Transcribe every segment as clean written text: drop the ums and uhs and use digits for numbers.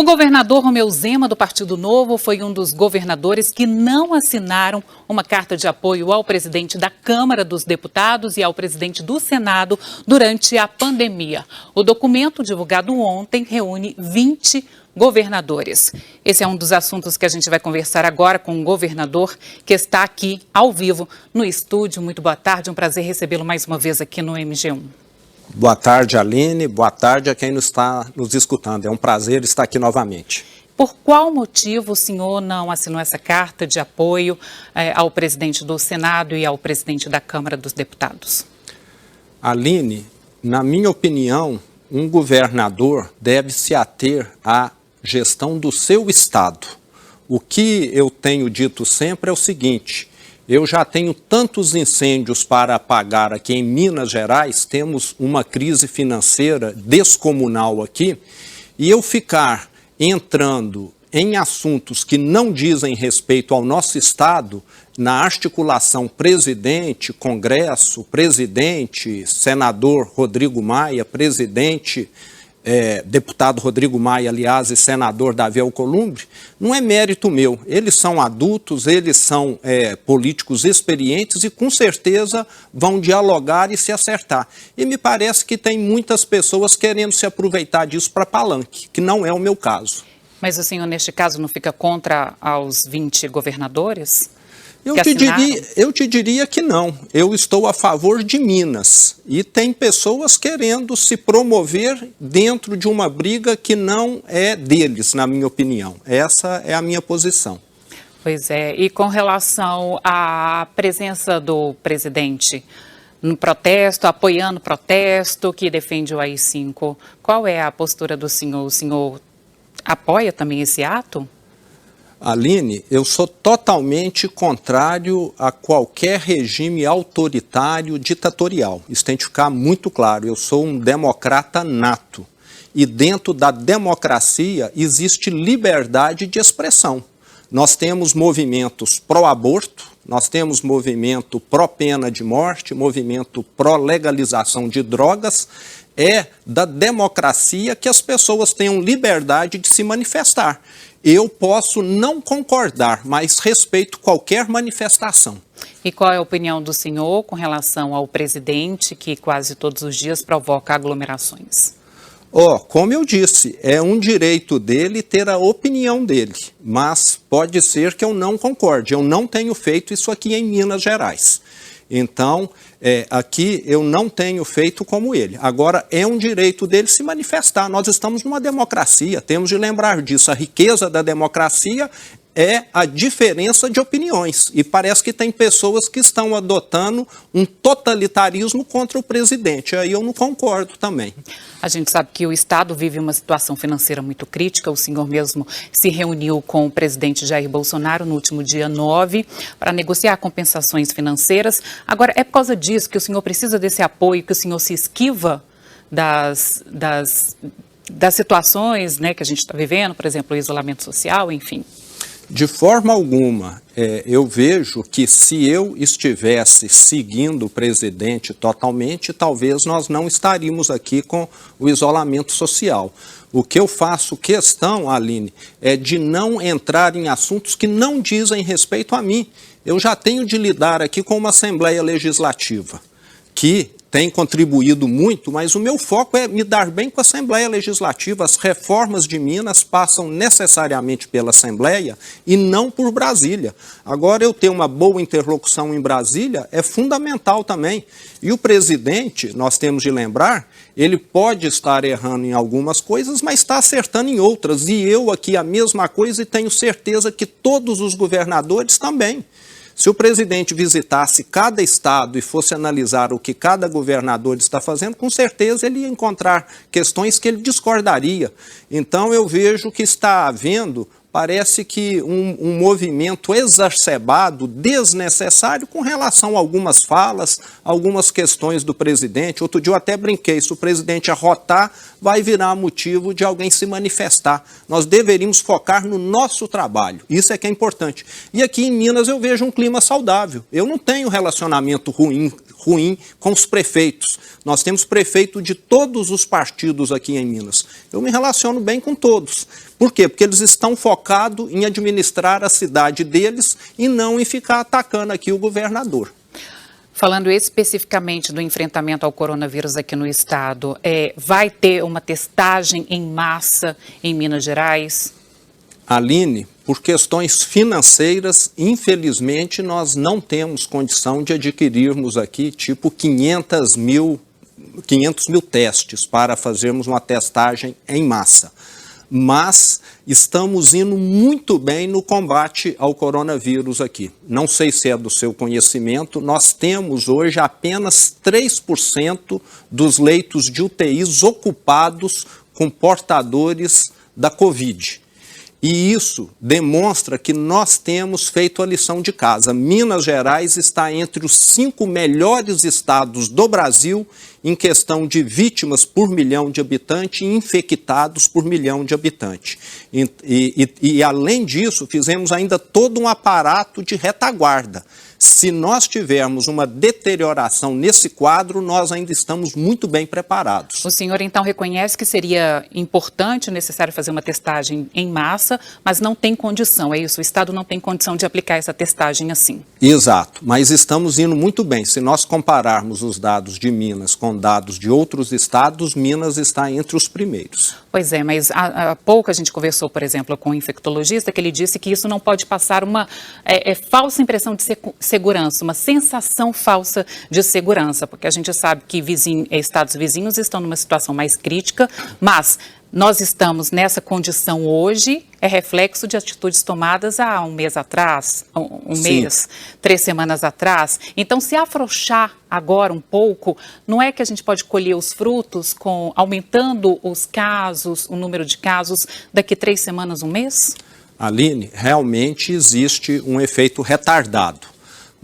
O governador Romeu Zema, do Partido Novo, foi um dos governadores que não assinaram uma carta de apoio ao presidente da Câmara dos Deputados e ao presidente do Senado durante a pandemia. O documento, divulgado ontem, reúne 20 governadores. Esse é um dos assuntos que a gente vai conversar agora com o governador, que está aqui ao vivo no estúdio. Muito boa tarde, um prazer recebê-lo mais uma vez aqui no MG1. Boa tarde, Aline. Boa tarde a quem está nos escutando. É um prazer estar aqui novamente. Por qual motivo o senhor não assinou essa carta de apoio ao presidente do Senado e ao presidente da Câmara dos Deputados? Aline, na minha opinião, um governador deve se ater à gestão do seu estado. O que eu tenho dito sempre é o seguinte: eu já tenho tantos incêndios para apagar aqui em Minas Gerais, temos uma crise financeira descomunal aqui, e eu ficar entrando em assuntos que não dizem respeito ao nosso estado, na articulação presidente, Congresso, presidente, senador Rodrigo Maia, presidente, deputado Rodrigo Maia, aliás, e senador Davi Alcolumbre, não é mérito meu. Eles são adultos, eles são políticos experientes e com certeza vão dialogar e se acertar. E me parece que tem muitas pessoas querendo se aproveitar disso para palanque, que não é o meu caso. Mas o senhor, neste caso, não fica contra aos 20 governadores? Eu te diria que não. Eu estou a favor de Minas e tem pessoas querendo se promover dentro de uma briga que não é deles, na minha opinião. Essa é a minha posição. Pois é, e com relação à presença do presidente no protesto, apoiando o protesto que defende o AI-5, qual é a postura do senhor? O senhor apoia também esse ato? Aline, eu sou totalmente contrário a qualquer regime autoritário, ditatorial. Isso tem que ficar muito claro. Eu sou um democrata nato. E dentro da democracia existe liberdade de expressão. Nós temos movimentos pró-aborto, nós temos movimento pró-pena de morte, movimento pró-legalização de drogas. É da democracia que as pessoas tenham liberdade de se manifestar. Eu posso não concordar, mas respeito qualquer manifestação. E qual é a opinião do senhor com relação ao presidente que quase todos os dias provoca aglomerações? Como eu disse, é um direito dele ter a opinião dele, mas pode ser que eu não concorde. Eu não tenho feito isso aqui em Minas Gerais. Então, aqui eu não tenho feito como ele. Agora, é um direito dele se manifestar. Nós estamos numa democracia, temos de lembrar disso. A riqueza da democracia é a diferença de opiniões. E parece que tem pessoas que estão adotando um totalitarismo contra o presidente. Aí eu não concordo também. A gente sabe que o Estado vive uma situação financeira muito crítica. O senhor mesmo se reuniu com o presidente Jair Bolsonaro no último dia 9 para negociar compensações financeiras. Agora, é por causa disso que o senhor precisa desse apoio, que o senhor se esquiva das situações, né, que a gente está vivendo, por exemplo, o isolamento social, enfim? De forma alguma. Eu vejo que se eu estivesse seguindo o presidente totalmente, talvez nós não estaríamos aqui com o isolamento social. O que eu faço questão, Aline, é de não entrar em assuntos que não dizem respeito a mim. Eu já tenho de lidar aqui com uma Assembleia Legislativa que tem contribuído muito, mas o meu foco é me dar bem com a Assembleia Legislativa. As reformas de Minas passam necessariamente pela Assembleia e não por Brasília. Agora, eu ter uma boa interlocução em Brasília é fundamental também. E o presidente, nós temos de lembrar, ele pode estar errando em algumas coisas, mas está acertando em outras. E eu aqui a mesma coisa e tenho certeza que todos os governadores também. Se o presidente visitasse cada estado e fosse analisar o que cada governador está fazendo, com certeza ele ia encontrar questões que ele discordaria. Então eu vejo que está havendo, parece que um movimento exacerbado, desnecessário, com relação a algumas falas, algumas questões do presidente. Outro dia eu até brinquei, se o presidente arrotar, vai virar motivo de alguém se manifestar. Nós deveríamos focar no nosso trabalho, isso é que é importante. E aqui em Minas eu vejo um clima saudável. Eu não tenho relacionamento ruim com os prefeitos. Nós temos prefeito de todos os partidos aqui em Minas. Eu me relaciono bem com todos. Por quê? Porque eles estão focados em administrar a cidade deles e não em ficar atacando aqui o governador. Falando especificamente do enfrentamento ao coronavírus aqui no estado, vai ter uma testagem em massa em Minas Gerais? Aline, por questões financeiras, infelizmente, nós não temos condição de adquirirmos aqui, tipo, 500 mil testes para fazermos uma testagem em massa. Mas estamos indo muito bem no combate ao coronavírus aqui. Não sei se é do seu conhecimento, nós temos hoje apenas 3% dos leitos de UTIs ocupados com portadores da Covid. E isso demonstra que nós temos feito a lição de casa. Minas Gerais está entre os 5 melhores estados do Brasil em questão de vítimas por milhão de habitantes e infectados por milhão de habitantes. E além disso, fizemos ainda todo um aparato de retaguarda. Se nós tivermos uma deterioração nesse quadro, nós ainda estamos muito bem preparados. O senhor, então, reconhece que seria importante, necessário fazer uma testagem em massa, mas não tem condição, é isso? O Estado não tem condição de aplicar essa testagem assim? Exato, mas estamos indo muito bem. Se nós compararmos os dados de Minas com dados de outros estados, Minas está entre os primeiros. Pois é, mas há pouco a gente conversou, por exemplo, com um infectologista, que ele disse que isso não pode passar uma falsa impressão de segurança, uma sensação falsa de segurança, porque a gente sabe que estados vizinhos estão numa situação mais crítica, mas nós estamos nessa condição hoje, é reflexo de atitudes tomadas há um mês atrás, um mês, 3 semanas atrás. Então, se afrouxar agora um pouco, não é que a gente pode colher os frutos aumentando os casos, o número de casos, daqui 3 semanas, um mês? Aline, realmente existe um efeito retardado.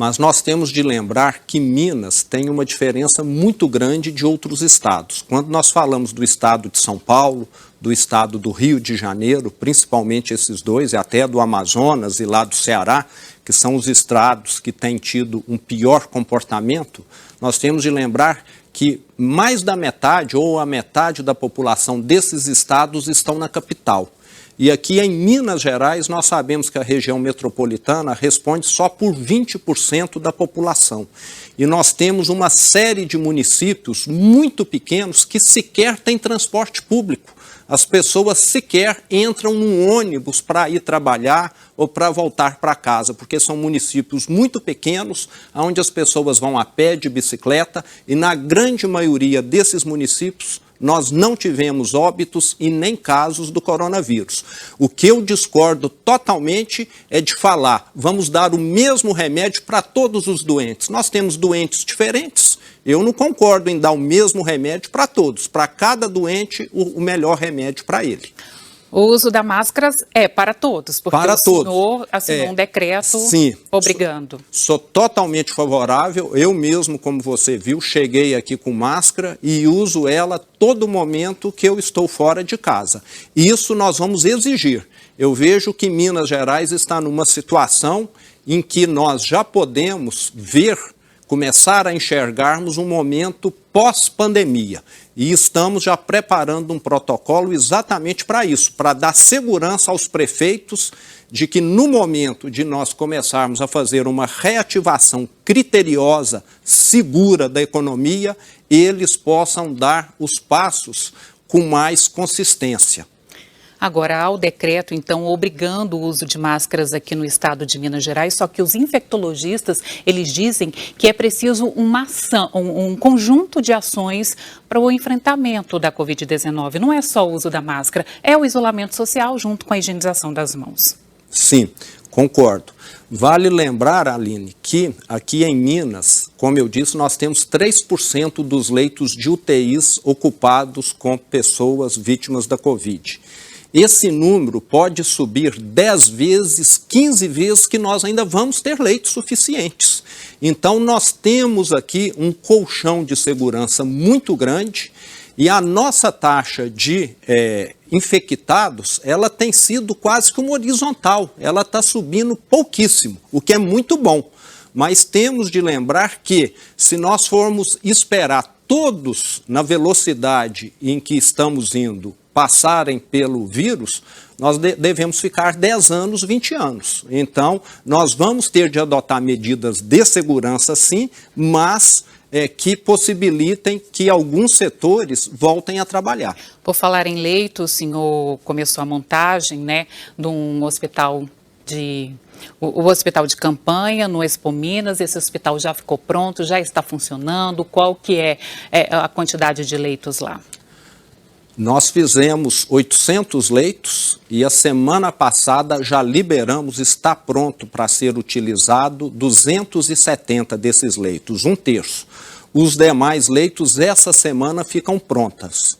Mas nós temos de lembrar que Minas tem uma diferença muito grande de outros estados. Quando nós falamos do estado de São Paulo, do estado do Rio de Janeiro, principalmente esses dois, e até do Amazonas e lá do Ceará, que são os estados que têm tido um pior comportamento, nós temos de lembrar que mais da metade ou a metade da população desses estados estão na capital. E aqui em Minas Gerais, nós sabemos que a região metropolitana responde só por 20% da população. E nós temos uma série de municípios muito pequenos que sequer têm transporte público. As pessoas sequer entram num ônibus para ir trabalhar ou para voltar para casa, porque são municípios muito pequenos, onde as pessoas vão a pé, de bicicleta, e na grande maioria desses municípios, nós não tivemos óbitos e nem casos do coronavírus. O que eu discordo totalmente é de falar, vamos dar o mesmo remédio para todos os doentes. Nós temos doentes diferentes. Eu não concordo em dar o mesmo remédio para todos. Para cada doente, o melhor remédio para ele. O uso da máscara é para todos, porque o senhor assinou um decreto obrigando. Sou totalmente favorável. Eu mesmo, como você viu, cheguei aqui com máscara e uso ela todo momento que eu estou fora de casa. Isso nós vamos exigir. Eu vejo que Minas Gerais está numa situação em que nós já podemos começar a enxergarmos um momento pós-pandemia. E estamos já preparando um protocolo exatamente para isso, para dar segurança aos prefeitos de que no momento de nós começarmos a fazer uma reativação criteriosa, segura da economia, eles possam dar os passos com mais consistência. Agora, há o decreto, então, obrigando o uso de máscaras aqui no estado de Minas Gerais, só que os infectologistas, eles dizem que é preciso uma ação, um conjunto de ações para o enfrentamento da Covid-19. Não é só o uso da máscara, é o isolamento social junto com a higienização das mãos. Sim, concordo. Vale lembrar, Aline, que aqui em Minas, como eu disse, nós temos 3% dos leitos de UTIs ocupados com pessoas vítimas da Covid. Esse número pode subir 10 vezes, 15 vezes, que nós ainda vamos ter leitos suficientes. Então, nós temos aqui um colchão de segurança muito grande e a nossa taxa de infectados, ela tem sido quase que uma horizontal. Ela está subindo pouquíssimo, o que é muito bom. Mas temos de lembrar que, se nós formos esperar todos na velocidade em que estamos indo passarem pelo vírus, nós devemos ficar 10 anos, 20 anos. Então, nós vamos ter de adotar medidas de segurança, sim, mas que possibilitem que alguns setores voltem a trabalhar. Por falar em leitos, o senhor começou a montagem, né, de um hospital o hospital de campanha no Expo Minas. Esse hospital já ficou pronto, já está funcionando. Qual que é a quantidade de leitos lá? Nós fizemos 800 leitos e a semana passada já liberamos, está pronto para ser utilizado 270 desses leitos, 1/3. Os demais leitos essa semana ficam prontos.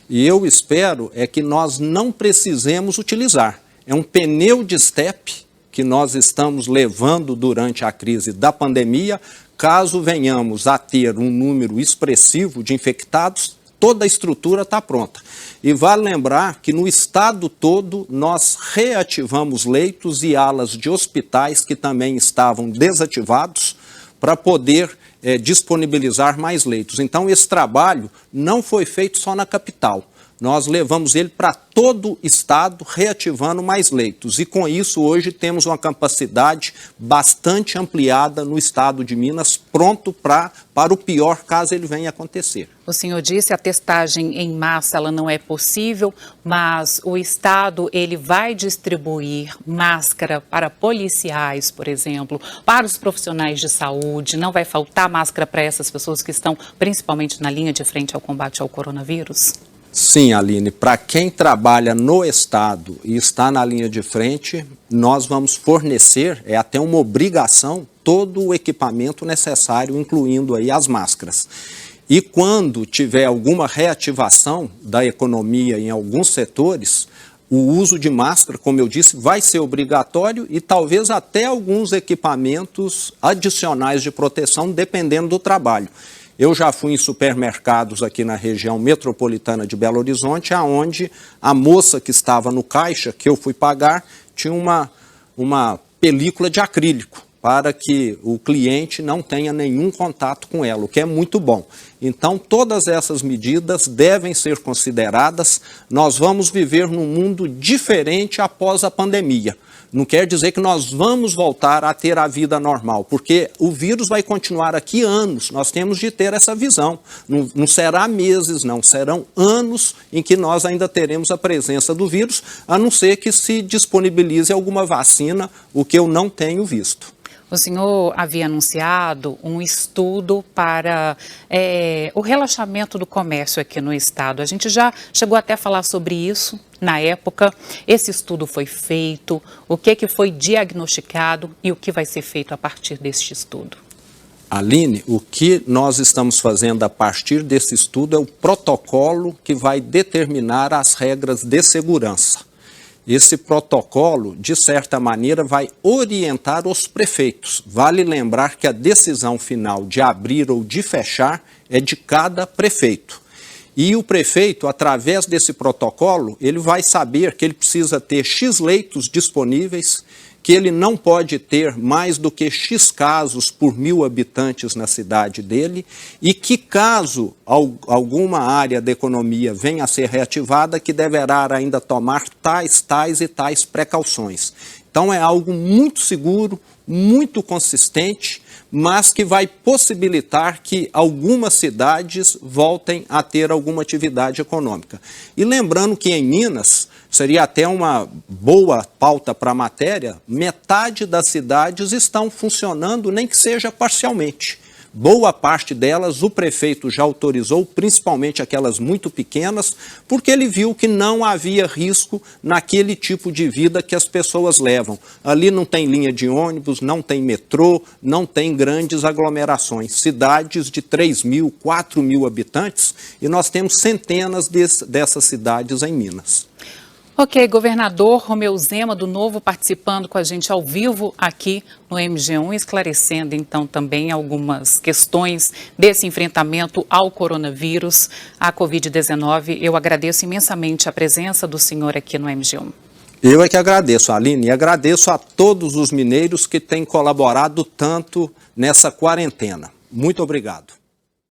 E eu espero que nós não precisemos utilizar. É um pneu de estepe que nós estamos levando durante a crise da pandemia. Caso venhamos a ter um número expressivo de infectados, toda a estrutura está pronta. E vale lembrar que no estado todo nós reativamos leitos e alas de hospitais que também estavam desativados para poder disponibilizar mais leitos. Então esse trabalho não foi feito só na capital. Nós levamos ele para todo o estado, reativando mais leitos. E com isso, hoje, temos uma capacidade bastante ampliada no estado de Minas, pronto para o pior caso ele venha acontecer. O senhor disse a testagem em massa ela não é possível, mas o estado ele vai distribuir máscara para policiais, por exemplo, para os profissionais de saúde. Não vai faltar máscara para essas pessoas que estão principalmente na linha de frente ao combate ao coronavírus? Sim, Aline, para quem trabalha no estado e está na linha de frente, nós vamos fornecer, é até uma obrigação, todo o equipamento necessário, incluindo aí as máscaras. E quando tiver alguma reativação da economia em alguns setores, o uso de máscara, como eu disse, vai ser obrigatório e talvez até alguns equipamentos adicionais de proteção, dependendo do trabalho. Eu já fui em supermercados aqui na região metropolitana de Belo Horizonte, onde a moça que estava no caixa, que eu fui pagar, tinha uma película de acrílico para que o cliente não tenha nenhum contato com ela, o que é muito bom. Então, todas essas medidas devem ser consideradas. Nós vamos viver num mundo diferente após a pandemia. Não quer dizer que nós vamos voltar a ter a vida normal, porque o vírus vai continuar aqui anos, nós temos de ter essa visão. Não será meses, não, serão anos em que nós ainda teremos a presença do vírus, a não ser que se disponibilize alguma vacina, o que eu não tenho visto. O senhor havia anunciado um estudo para o relaxamento do comércio aqui no estado. A gente já chegou até a falar sobre isso na época. Esse estudo foi feito, o que foi diagnosticado e o que vai ser feito a partir deste estudo? Aline, o que nós estamos fazendo a partir desse estudo é o protocolo que vai determinar as regras de segurança. Esse protocolo, de certa maneira, vai orientar os prefeitos. Vale lembrar que a decisão final de abrir ou de fechar é de cada prefeito. E o prefeito, através desse protocolo, ele vai saber que ele precisa ter X leitos disponíveis, que ele não pode ter mais do que X casos por 1000 habitantes na cidade dele e que caso alguma área da economia venha a ser reativada, que deverá ainda tomar tais e tais precauções. Então é algo muito seguro, muito consistente, mas que vai possibilitar que algumas cidades voltem a ter alguma atividade econômica. E lembrando que em Minas, seria até uma boa pauta para a matéria, metade das cidades estão funcionando, nem que seja parcialmente. Boa parte delas o prefeito já autorizou, principalmente aquelas muito pequenas, porque ele viu que não havia risco naquele tipo de vida que as pessoas levam. Ali não tem linha de ônibus, não tem metrô, não tem grandes aglomerações. Cidades de 3.000, 4.000 habitantes, e nós temos centenas dessas cidades em Minas. Ok, governador Romeu Zema, do Novo, participando com a gente ao vivo aqui no MG1, esclarecendo então também algumas questões desse enfrentamento ao coronavírus, à Covid-19. Eu agradeço imensamente a presença do senhor aqui no MG1. Eu é que agradeço, Aline, e agradeço a todos os mineiros que têm colaborado tanto nessa quarentena. Muito obrigado.